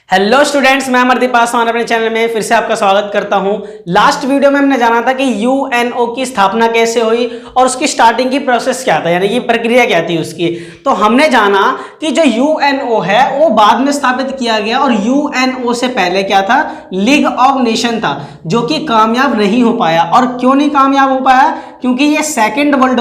Hello students, मैं अमरदीप पासवान अपने channel में फिर से आपका स्वागत करता हूं। लास्ट वीडियो में हमने जाना था कि यूएनओ की स्थापना कैसे हुई और उसकी स्टार्टिंग की प्रोसेस क्या था, यानी कि प्रक्रिया क्या थी उसकी। तो हमने जाना कि जो यूएनओ है वो बाद में स्थापित किया गया और यूएनओ से पहले क्या था, लीग ऑफ नेशन था, जो कि कामयाब नहीं हो पाया। और क्यों नहीं कामयाब हो पाया? क्योंकि ये सेकेंड वर्ल्ड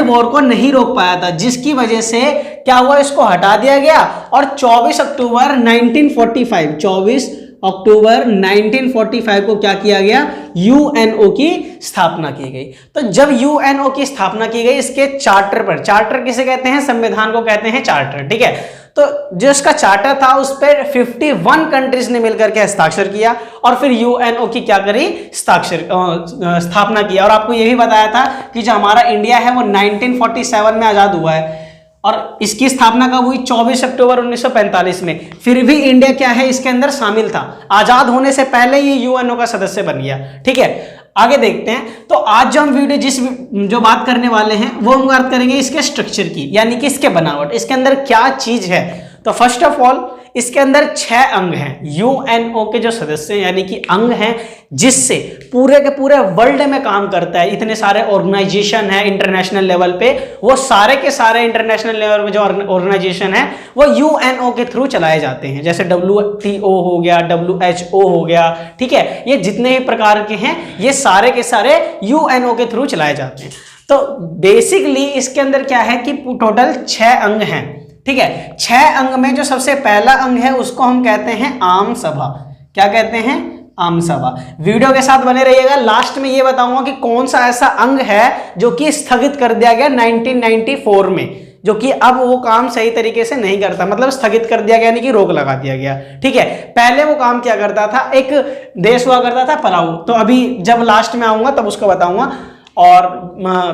वॉर को नहीं रोक पाया था, जिसकी वजह से क्या हुआ, इसको हटा दिया गया और 24 अक्टूबर 1945 को क्या किया गया, यूएनओ की स्थापना की गई। तो जब यूएनओ की स्थापना की गई, इसके चार्टर किसे कहते हैं, संविधान को कहते हैं चार्टर, ठीक है। तो जो इसका चार्टर था उस पर 51 कंट्रीज ने मिलकर के हस्ताक्षर किया और फिर यूएनओ की क्या करी, स्थापना किया। और आपको यह भी बताया था कि जो हमारा इंडिया है वो 1947 में आजाद हुआ है और इसकी स्थापना कब हुई, 24 अक्टूबर 1945 में। फिर भी इंडिया क्या है, इसके अंदर शामिल था, आजाद होने से पहले ये यूएनओ का सदस्य बन गया, ठीक है। आगे देखते हैं। तो आज जो हम वीडियो जो बात करने वाले हैं वो हम बात करेंगे इसके स्ट्रक्चर की, यानी कि इसके बनावट, इसके अंदर क्या चीज है। तो फर्स्ट ऑफ ऑल इसके अंदर 6 अंग हैं, यूएनओ के जो सदस्य हैं, यानी कि अंग हैं, जिससे पूरे के पूरे वर्ल्ड में काम करता है। इतने सारे ऑर्गेनाइजेशन है इंटरनेशनल लेवल पे, वो सारे के सारे इंटरनेशनल लेवल पे जो ऑर्गेनाइजेशन है वो यूएनओ के थ्रू चलाए जाते हैं। जैसे WTO हो गया, WHO हो गया, ठीक है। ये जितने भी प्रकार के हैं ये सारे के सारे यूएनओ के थ्रू चलाए जाते हैं। तो बेसिकली इसके अंदर क्या है कि टोटल 6 अंग हैं, ठीक है। 6 अंग में जो सबसे पहला अंग है उसको हम कहते हैं आम सभा। क्या कहते हैं? आम सभा। वीडियो के साथ बने रहिएगा, लास्ट में ये बताऊंगा कि कौन सा ऐसा अंग है जो कि स्थगित कर दिया गया 1994 में, जो कि अब वो काम सही तरीके से नहीं करता, मतलब स्थगित कर दिया गया, यानी कि रोक लगा दिया गया, ठीक है। पहले वो काम क्या करता था, एक देश हुआ करता था पलाऊ, तो अभी जब लास्ट में आऊंगा तब उसको बताऊंगा। और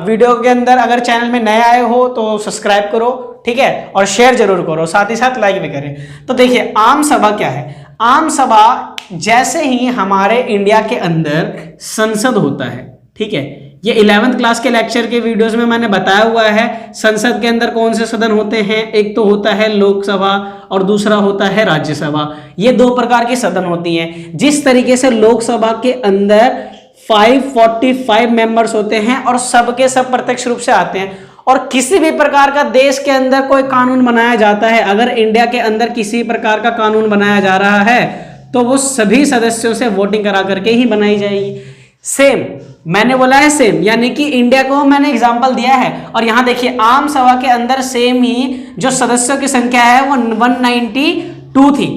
वीडियो के अंदर अगर चैनल में नए आए हो तो सब्सक्राइब करो, ठीक है, और शेयर जरूर करो, साथ ही साथ लाइक भी करें। तो देखिए आम सभा क्या है। आम सभा जैसे ही हमारे इंडिया के अंदर संसद होता है, ठीक है, ये 11th क्लास के लेक्चर के वीडियोस में मैंने बताया हुआ है। संसद के अंदर कौन से सदन होते हैं, एक तो होता है लोकसभा और दूसरा होता है राज्यसभा। ये 2 प्रकार की सदन होती हैं। जिस तरीके से लोकसभा के अंदर 545 मेंबर्स होते हैं और सबके सब प्रत्यक्ष रूप से आते हैं, और किसी भी प्रकार का देश के अंदर कोई कानून बनाया जाता है, अगर इंडिया के अंदर किसी प्रकार का कानून बनाया जा रहा है तो वो सभी सदस्यों से वोटिंग करा करके ही बनाई जाएगी। सेम मैंने बोला है सेम, यानी कि इंडिया को मैंने एग्जांपल दिया है। और यहां देखिए आम सभा के अंदर सेम ही जो सदस्यों की संख्या है वो 192 थी,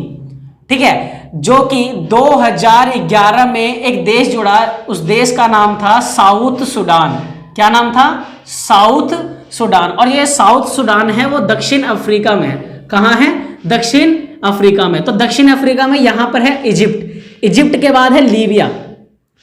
ठीक है, जो कि 2011 में एक देश जुड़ा, उस देश का नाम था साउथ सुडान। क्या नाम था? South Sudan. और ये साउथ सुडान है वो दक्षिण अफ्रीका में है। कहां है? दक्षिण अफ्रीका में। तो दक्षिण अफ्रीका में यहां पर है इजिप्ट, इजिप्ट के बाद है लीबिया,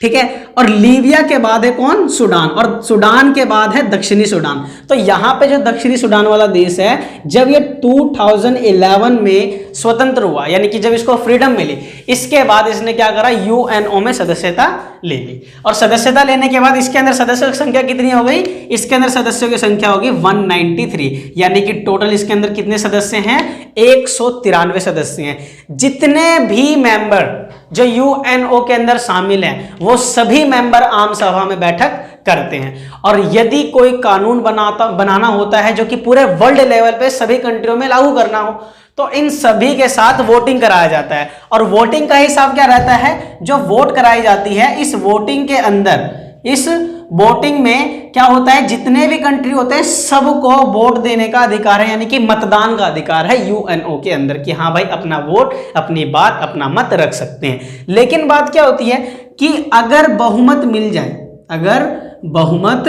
ठीक है, और लीबिया के बाद है कौन? सूडान, और सूडान के बाद है दक्षिणी सूडान। तो यहां पे जो दक्षिणी सूडान वाला देश है, जब ये 2011 में स्वतंत्र हुआ, यानी कि जब इसको फ्रीडम मिली, इसके बाद इसने क्या करा, यूएनओ में सदस्यता ले ली। और सदस्यता लेने के बाद इसके अंदर सदस्यों की संख्या कितनी हो गई? इसके अंदर सदस्यों की संख्या होगी 193, यानी कि टोटल इसके अंदर कितने सदस्य हैं? 193 सदस्य हैं। जितने भी मेंबर जो यूएनओ के अंदर शामिल हैं वो सभी मेंबर आम सभा में बैठक करते हैं। और यदि कोई कानून बनाना होता है जो कि पूरे वर्ल्ड लेवल पे सभी कंट्रियों में लागू करना हो, तो इन सभी के साथ वोटिंग कराया जाता है। और वोटिंग का हिसाब क्या रहता है? जो वोट कराई जाती है, इस वोटिंग के अंदर, इस वोटिंग में क्या होता है, जितने भी कंट्री होते हैं सबको वोट देने का अधिकार है, यानी कि मतदान का अधिकार है यूएनओ के अंदर, कि हाँ भाई अपना वोट, अपनी बात, अपना मत रख सकते हैं। लेकिन बात क्या होती है कि अगर बहुमत मिल जाए, अगर बहुमत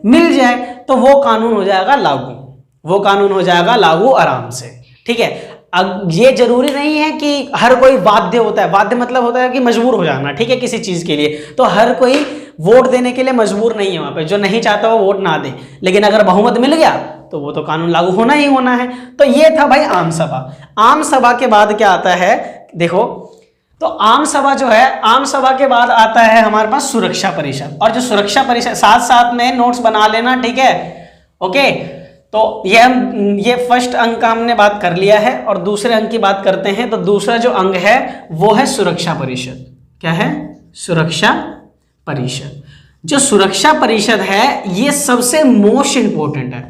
मिल जाए तो वो कानून हो जाएगा लागू, वो कानून हो जाएगा लागू आराम से, ठीक है। अब ये जरूरी नहीं है कि हर कोई बाध्य होता है, बाध्य मतलब होता है कि मजबूर हो जाना, ठीक है, किसी चीज के लिए। तो हर कोई वोट देने के लिए मजबूर नहीं है, वहां पे जो नहीं चाहता वो वोट ना दे। लेकिन अगर बहुमत मिल गया तो वो तो कानून लागू होना ही होना है। तो ये था भाई आम सभा। आम सभा के बाद क्या आता है, देखो, तो आम सभा जो है, आम सभा के बाद आता है हमारे पास सुरक्षा परिषद। और जो सुरक्षा परिषद, साथ साथ में नोट्स बना लेना, ठीक है, ओके। तो ये फर्स्ट अंक का हमने बात कर लिया है और दूसरे अंक की बात करते हैं। तो दूसरा जो अंग है वो है सुरक्षा परिषद। क्या है? सुरक्षा परिषद। जो सुरक्षा परिषद है ये सबसे मोस्ट इंपॉर्टेंट है।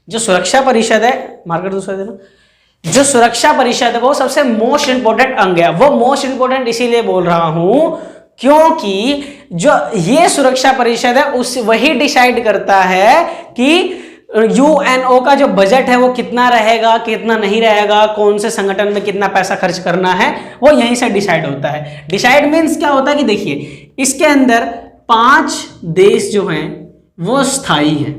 जो सुरक्षा परिषद है, मार्कर दूसरा देना, जो सुरक्षा परिषद है वो सबसे मोस्ट इंपॉर्टेंट अंग है। वो मोस्ट इंपॉर्टेंट इसीलिए बोल रहा हूं क्योंकि जो ये सुरक्षा परिषद है उस वही डिसाइड करता है कि यूएनओ का जो बजट है वो कितना रहेगा, कितना नहीं रहेगा, कौन से संगठन में कितना पैसा खर्च करना है, वो यहीं से डिसाइड होता है। डिसाइड मीन्स क्या होता है कि देखिए इसके अंदर 5 देश जो हैं वो स्थायी हैं।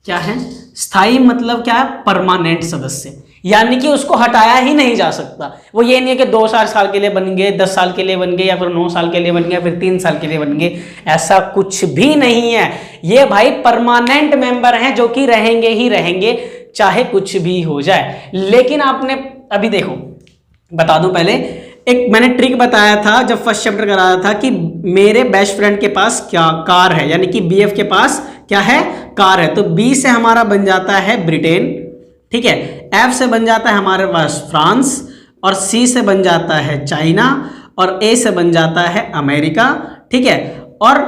क्या है? स्थायी मतलब क्या है? परमानेंट सदस्य, यानी कि उसको हटाया ही नहीं जा सकता। वो ये नहीं है कि 2 साल के लिए बन गए, 10 साल के लिए बन गए, या फिर 9 साल के लिए बन गए, फिर 3 साल के लिए बन गए, ऐसा कुछ भी नहीं है। ये भाई परमानेंट मेंबर हैं जो कि रहेंगे ही रहेंगे चाहे कुछ भी हो जाए। लेकिन आपने अभी देखो, बता दूं पहले, एक मैंने ट्रिक बताया था जब फर्स्ट चैप्टर कराया था कि मेरे बेस्ट फ्रेंड के पास क्या कार है, यानी कि बीएफ के पास क्या है? कार है। तो बी से हमारा बन जाता है ब्रिटेन, ठीक है, एफ से बन जाता है हमारे पास फ्रांस, और सी से बन जाता है चाइना, और ए से बन जाता है अमेरिका, ठीक है, और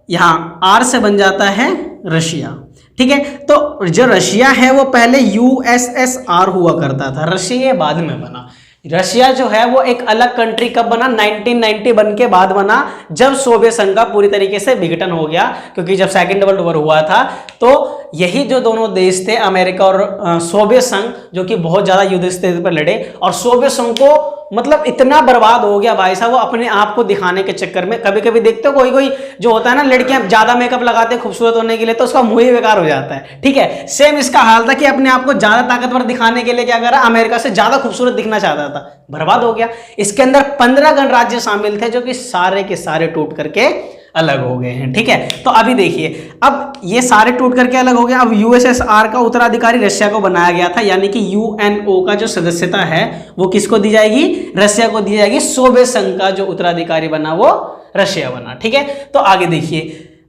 यहाँ आर से बन जाता है रशिया, ठीक है। तो जो रशिया है वो पहले यूएसएसआर हुआ करता था, रशिया बाद में बना। रशिया जो है वो एक अलग कंट्री कब बना? 1990 बन के बाद बना, जब सोवियत संघ का पूरी तरीके से विघटन हो गया। क्योंकि जब सेकेंड वर्ल्ड वॉर हुआ था तो यही जो दोनों देश थे, अमेरिका और सोवियत संघ, जो कि बहुत ज्यादा युद्ध स्तर पर लड़े, और सोवियत संघ को मतलब इतना बर्बाद हो गया भाई साहब, वो अपने आप को दिखाने के चक्कर में, कभी कभी देखते हो कोई कोई जो होता है ना, लड़कियां ज्यादा मेकअप लगाते हैं खूबसूरत होने के लिए, तो उसका मुंह ही बेकार हो जाता है, ठीक है। सेम इसका हाल था कि अपने आप को ज्यादा ताकतवर दिखाने के लिए क्या करा, अमेरिका से ज्यादा खूबसूरत दिखना चाहता था, बर्बाद हो गया। इसके अंदर 15 गणराज्य शामिल थे जो कि सारे के सारे टूट करके अलग हो गए हैं, ठीक है। तो अभी देखिए, अब ये सारे टूट करके अलग हो गए। अब यूएसएसआर का उत्तराधिकारी रशिया को बनाया गया था, यानी कि यूएनओ का जो सदस्यता है वो किसको दी जाएगी? रशिया को दी जाएगी। सोवियत संघ का जो उत्तराधिकारी बना वो रशिया बना, ठीक है। तो आगे देखिए,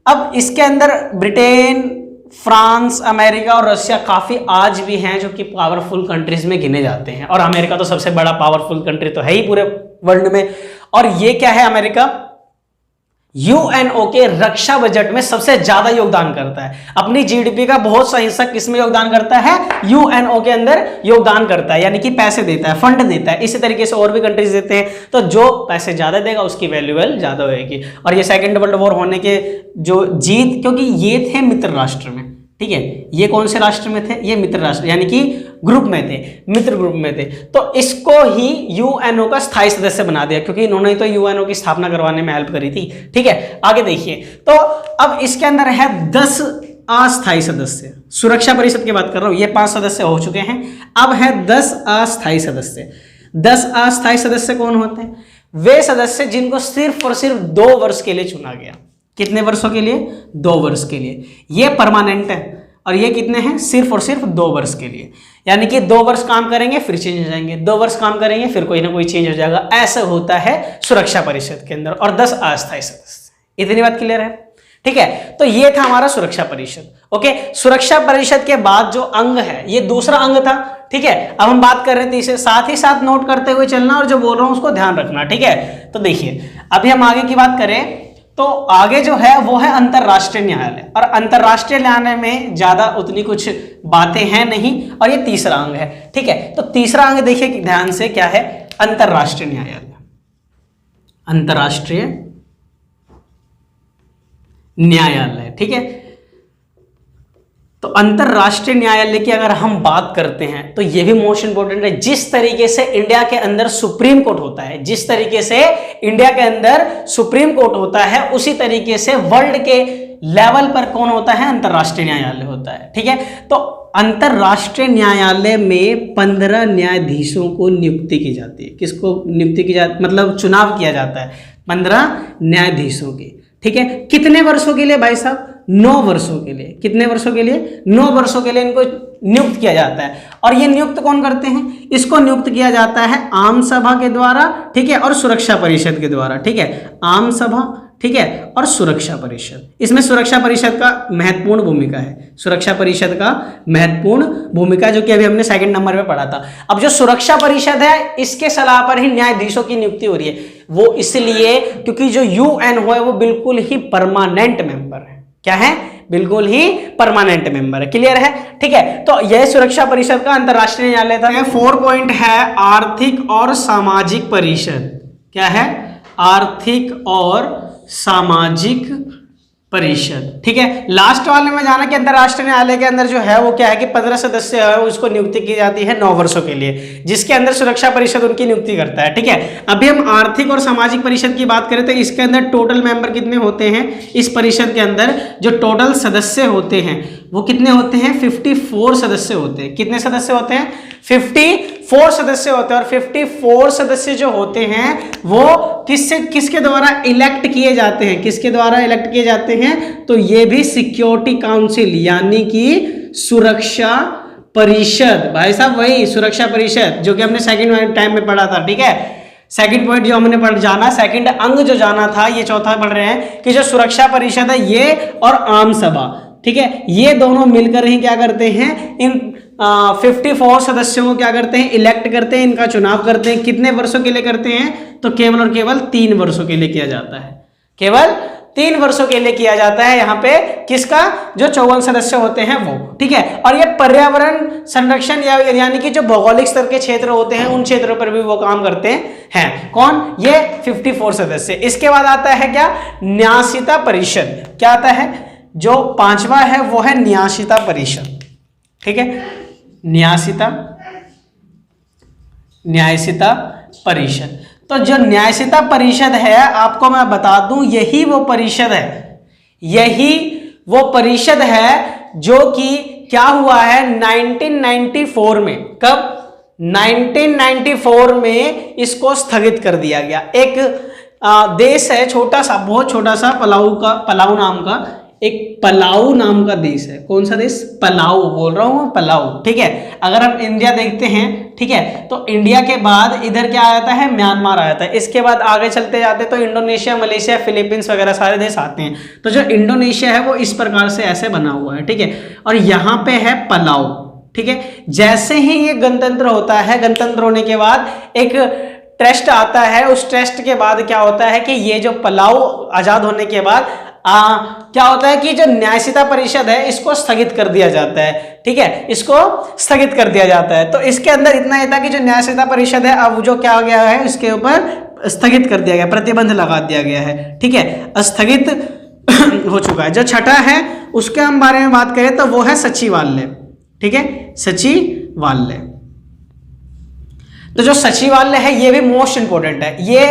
अब इसके अंदर ब्रिटेन, फ्रांस, अमेरिका और रशिया काफी आज भी हैं जो कि पावरफुल कंट्रीज में गिने जाते हैं, और अमेरिका तो सबसे बड़ा पावरफुल कंट्री तो है ही पूरे वर्ल्ड में। और ये क्या है? अमेरिका यूएनओ के रक्षा बजट में सबसे ज्यादा योगदान करता है। अपनी जीडीपी का बहुत सा हिस्सा किसमें योगदान करता है? यूएनओ के अंदर योगदान करता है, यानी कि पैसे देता है, फंड देता है। इसी तरीके से और भी कंट्रीज देते हैं, तो जो पैसे ज्यादा देगा उसकी वैल्यूएबल ज्यादा होगी। और ये सेकेंड वर्ल्ड वॉर होने के जो जीत, क्योंकि ये थे मित्र राष्ट्र में, ठीक है, ये कौन से राष्ट्र में थे? ये मित्र राष्ट्र, यानी कि ग्रुप में थे, मित्र ग्रुप में थे। तो इसको ही यूएनओ का स्थायी सदस्य बना दिया, क्योंकि इन्होंने तो यूएनओ की स्थापना करवाने में हेल्प करी थी, ठीक है। आगे देखिए, तो अब इसके अंदर है 10 अस्थायी सदस्य। सुरक्षा परिषद की बात कर रहा हूं, ये 5 सदस्य हो चुके हैं, अब है 10 अस्थायी सदस्य। 10 अस्थायी सदस्य कौन होते हैं? वे सदस्य जिनको सिर्फ और सिर्फ 2 वर्ष के लिए चुना गया। कितने वर्षों के लिए? 2 वर्ष के लिए। ये परमानेंट है, और ये कितने हैं? सिर्फ और सिर्फ 2 वर्ष के लिए, यानी कि 2 वर्ष काम करेंगे फिर चेंज हो जाएंगे, 2 वर्ष काम करेंगे फिर कोई ना कोई चेंज हो जाएगा। ऐसा होता है सुरक्षा परिषद के अंदर, और 10 अस्थायी सदस्य। इतनी बात क्लियर है, ठीक है। तो ये था हमारा सुरक्षा परिषद, ओके। सुरक्षा परिषद के बाद जो अंग है, ये दूसरा अंग था, ठीक है। अब हम बात कर रहे थे, इसे साथ ही साथ नोट करते हुए चलना, और जो बोल रहा हूं उसको ध्यान रखना, ठीक है। तो देखिए, अभी हम आगे की बात करें तो आगे जो है वो है अंतरराष्ट्रीय न्यायालय, और अंतरराष्ट्रीय न्यायालय में ज्यादा उतनी कुछ बातें हैं नहीं, और ये तीसरा अंग है, ठीक है। तो तीसरा अंग देखिए ध्यान से, क्या है? अंतरराष्ट्रीय न्यायालय। अंतरराष्ट्रीय न्यायालय, ठीक है। तो अंतरराष्ट्रीय न्यायालय की अगर हम बात करते हैं तो यह भी मोस्ट इंपोर्टेंट है। जिस तरीके से इंडिया के अंदर सुप्रीम कोर्ट होता है, जिस तरीके से इंडिया के अंदर सुप्रीम कोर्ट होता है, उसी तरीके से वर्ल्ड के लेवल पर कौन होता है? अंतरराष्ट्रीय न्यायालय होता है, ठीक है। तो अंतरराष्ट्रीय न्यायालय में 15 न्यायाधीशों को नियुक्ति की जाती है। किसको नियुक्ति की जाती, मतलब चुनाव किया जाता है 15 न्यायाधीशों की, ठीक है। कितने वर्षों के लिए भाई साहब? 9 वर्षों के लिए। कितने वर्षों के लिए? 9 वर्षों के लिए इनको नियुक्त किया जाता है। और ये नियुक्त कौन करते हैं? इसको नियुक्त किया जाता है आम सभा के द्वारा, ठीक है, और सुरक्षा परिषद के द्वारा, ठीक है। आम सभा, ठीक है, और सुरक्षा परिषद। इसमें सुरक्षा परिषद का महत्वपूर्ण भूमिका है, सुरक्षा परिषद का महत्वपूर्ण भूमिका, जो कि अभी हमने सेकंड नंबर पे पढ़ा था। अब जो सुरक्षा परिषद है, इसके सलाह पर ही न्यायाधीशों की नियुक्ति हो रही है। वो इसलिए क्योंकि जो यूएनओ है वो बिल्कुल ही परमानेंट मेंबर है। क्या है? बिल्कुल ही परमानेंट मेंबर है। क्लियर है? ठीक है, तो यह सुरक्षा परिषद का अंतरराष्ट्रीय न्यायालय था। 4 पॉइंट है आर्थिक और सामाजिक परिषद। क्या है? आर्थिक और सामाजिक परिषद। ठीक है, लास्ट वाले में जाना कि अंतरराष्ट्रीय न्यायालय के अंदर जो है वो क्या है कि 15 सदस्य है, उसको नियुक्ति की जाती है 9 वर्षों के लिए, जिसके अंदर सुरक्षा परिषद उनकी नियुक्ति करता है। ठीक है, अभी हम आर्थिक और सामाजिक परिषद की बात करें तो इसके अंदर टोटल मेंबर कितने होते हैं? इस परिषद के अंदर जो टोटल सदस्य होते हैं वो कितने होते हैं? 54 सदस्य होते हैं। कितने सदस्य होते हैं? 54 सदस्य होते हैं। और 54 सदस्य जो होते हैं वो किसके द्वारा इलेक्ट किए जाते हैं? किसके द्वारा इलेक्ट किए जाते हैं? तो ये भी सिक्योरिटी काउंसिल यानी कि सुरक्षा परिषद। भाई साहब वही सुरक्षा परिषद जो कि हमने सेकंड टाइम में पढ़ा था। ठीक है, सेकंड पॉइंट जो हमने जाना, सेकंड अंग जो जाना था, ये चौथा पढ़ रहे हैं कि जो सुरक्षा परिषद है ये और आम सभा, ठीक है, ये दोनों मिलकर ही क्या करते हैं? इन 54 सदस्यों को क्या करते हैं? इलेक्ट करते हैं, इनका चुनाव करते हैं। कितने वर्षों के लिए करते हैं? तो केवल और केवल 3 वर्षों के लिए किया जाता है। केवल 3 वर्षों के लिए किया जाता है। यहाँ पे किसका? जो 54 सदस्य होते हैं वो। ठीक है, और ये पर्यावरण संरक्षण यानी कि जो भौगोलिक स्तर के क्षेत्र होते हैं उन क्षेत्रों पर भी वो काम करते हैं। कौन? ये 54 सदस्य। इसके बाद आता है क्या? न्यासिता परिषद। क्या आता है? जो 5वां है वो है न्यासिता परिषद। ठीक है, न्यासिता परिषद। तो जो न्यायसिता परिषद है, आपको मैं बता दूं, यही वो परिषद है जो कि क्या हुआ है 1994 में। कब? 1994 में इसको स्थगित कर दिया गया। एक देश है छोटा सा, बहुत छोटा सा, पलाऊ नाम का देश है। कौन सा देश? पलाऊ बोल रहा हूं, पलाऊ। ठीक है, अगर हम इंडिया देखते हैं, ठीक है, तो इंडिया के बाद इधर क्या आता है? म्यांमार आता है। इसके बाद आगे चलते जाते तो इंडोनेशिया, मलेशिया, फिलीपींस वगैरह सारे देश आते हैं। तो जो इंडोनेशिया है वो इस प्रकार से ऐसे बना हुआ है। ठीक है, और यहाँ पे है पलाऊ। ठीक है, जैसे ही ये गणतंत्र होता है, गणतंत्र होने के बाद एक ट्रस्ट आता है। उस ट्रस्ट के बाद क्या होता है कि ये जो पलाऊ आजाद होने के बाद क्या होता है कि जो न्यायसिता परिषद है इसको स्थगित कर दिया जाता है। ठीक है, इसको स्थगित कर दिया जाता है। तो इसके अंदर इतना ही था कि जो न्यायसिता परिषद है अब जो क्या हो गया है, इसके ऊपर स्थगित कर दिया गया, प्रतिबंध लगा दिया गया है। ठीक है, स्थगित हो चुका है। जो छठा है उसके हम बारे में बात करें तो वो है सचिवालय। ठीक है, सचिवालय। तो जो सचिवालय है ये भी मोस्ट इंपोर्टेंट है। ये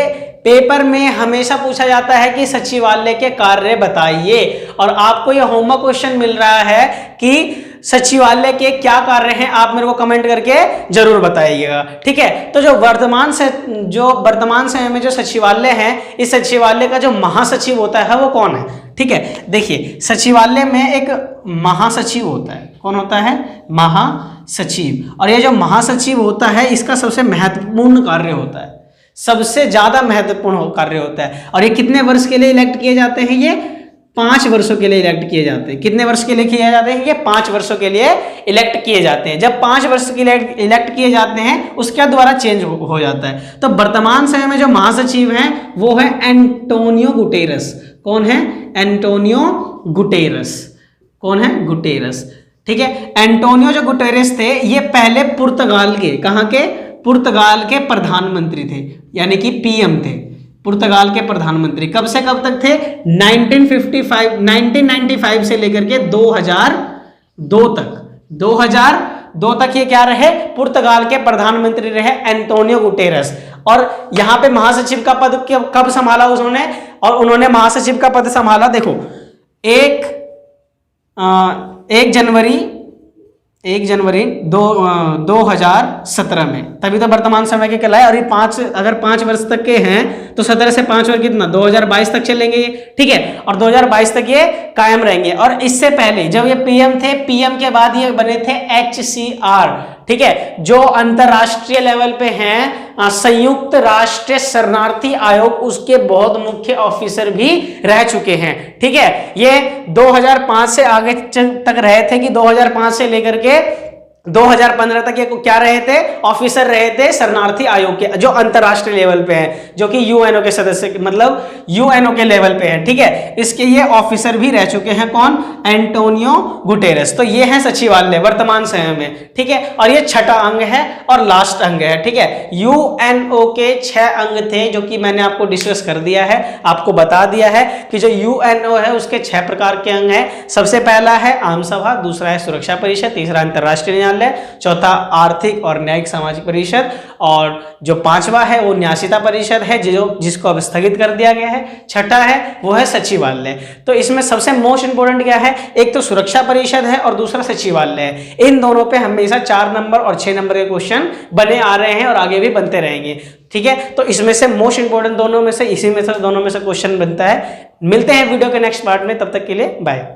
पेपर में हमेशा पूछा जाता है कि सचिवालय के कार्य बताइए, और आपको ये होमवर्क क्वेश्चन मिल रहा है कि सचिवालय के क्या कार्य हैं, आप मेरे को कमेंट करके जरूर बताइएगा। ठीक है, तो जो वर्तमान समय में जो सचिवालय है, इस सचिवालय का जो महासचिव होता है वो कौन है? ठीक है, देखिए सचिवालय में एक महासचिव होता है। कौन होता है? महासचिव। और ये जो महासचिव होता है इसका सबसे महत्वपूर्ण कार्य होता है, सबसे ज्यादा महत्वपूर्ण कार्य होता है। और ये कितने वर्ष के लिए इलेक्ट किए जाते हैं? ये 5 वर्षों के लिए इलेक्ट किए जाते हैं। कितने वर्ष के लिए किए जाते हैं? ये 5 वर्षों के लिए इलेक्ट किए जाते हैं। जब 5 वर्ष के लिए इलेक्ट किए जाते हैं उसके द्वारा चेंज हो जाता है। तो वर्तमान समय में जो महासचिव हैं वो है एंटोनियो गुटेरस। कौन है? Antonio Guterres. कौन है? गुटेरस। ठीक है, एंटोनियो जो गुटेरस थे ये पहले पुर्तगाल के, कहाँ के? पुर्तगाल के प्रधानमंत्री थे, यानी कि पीएम थे, पुर्तगाल के प्रधानमंत्री। कब से कब तक थे? 1995 से लेकर के 2002 तक। 2002 तक ये क्या रहे? पुर्तगाल के प्रधानमंत्री रहे एंटोनियो गुटेरस। और यहाँ पे महासचिव का पद कब संभाला उन्होंने? और उन्होंने महासचिव का पद संभाला, देखो 1 जनवरी 2017 में, तभी तो वर्तमान समय के कहलाए। और ये अगर 5 वर्ष तक के हैं तो 17 से 5 वर्ष कितना? 2022 तक चलेंगे ये। ठीक है, और 2022 तक ये कायम रहेंगे। और इससे पहले जब ये पीएम थे, पीएम के बाद ये बने थे HCR, ठीक है, जो अंतरराष्ट्रीय लेवल पे हैं संयुक्त राष्ट्र शरणार्थी आयोग, उसके बहुत मुख्य ऑफिसर भी रह चुके हैं। ठीक है, ये 2005 से आगे तक रहे थे कि 2005 से लेकर के 2015 तक ये क्या रहे थे, ऑफिसर रहे थे शरणार्थी आयोग के, जो अंतरराष्ट्रीय लेवल पे हैं, जो कि यूएनओ के सदस्य, मतलब यूएनओ के लेवल पे हैं। ठीक है, इसके ये ऑफिसर भी रह चुके हैं, कौन, एंटोनियो गुटेरेस। तो ये है सचिवालय वर्तमान समय में। ठीक है, और ये छठा अंग है और लास्ट अंग है। ठीक है, यूएनओ के 6 अंग थे जो कि मैंने आपको डिस्कस कर दिया है, आपको बता दिया है कि जो यूएनओ है उसके 6 प्रकार के अंग हैं। सबसे पहला है आम सभा, दूसरा है सुरक्षा परिषद, तीसरा अंतरराष्ट्रीय, चौथा आर्थिक और न्यायिक सामाजिक परिषद, और जो 5वां है वो न्यासिता परिषद है जिसको अब स्थगित कर दिया गया है। छठा है वो है सचिवालय। तो इसमें सबसे मोस्ट इंपोर्टेंट क्या है, एक तो सुरक्षा परिषद है और दूसरा सचिवालय है। इन दोनों पे हमेशा 4 नंबर और 6 नंबर के क्वेश्चन बने आ रहे हैं और आगे भी बनते रहेंगे। ठीक है, तो इसमें से मोस्ट इंपोर्टेंट दोनों में से, इसी में से दोनों में से क्वेश्चन बनता है। मिलते हैं वीडियो के नेक्स्ट पार्ट में, तब तक के लिए बाय।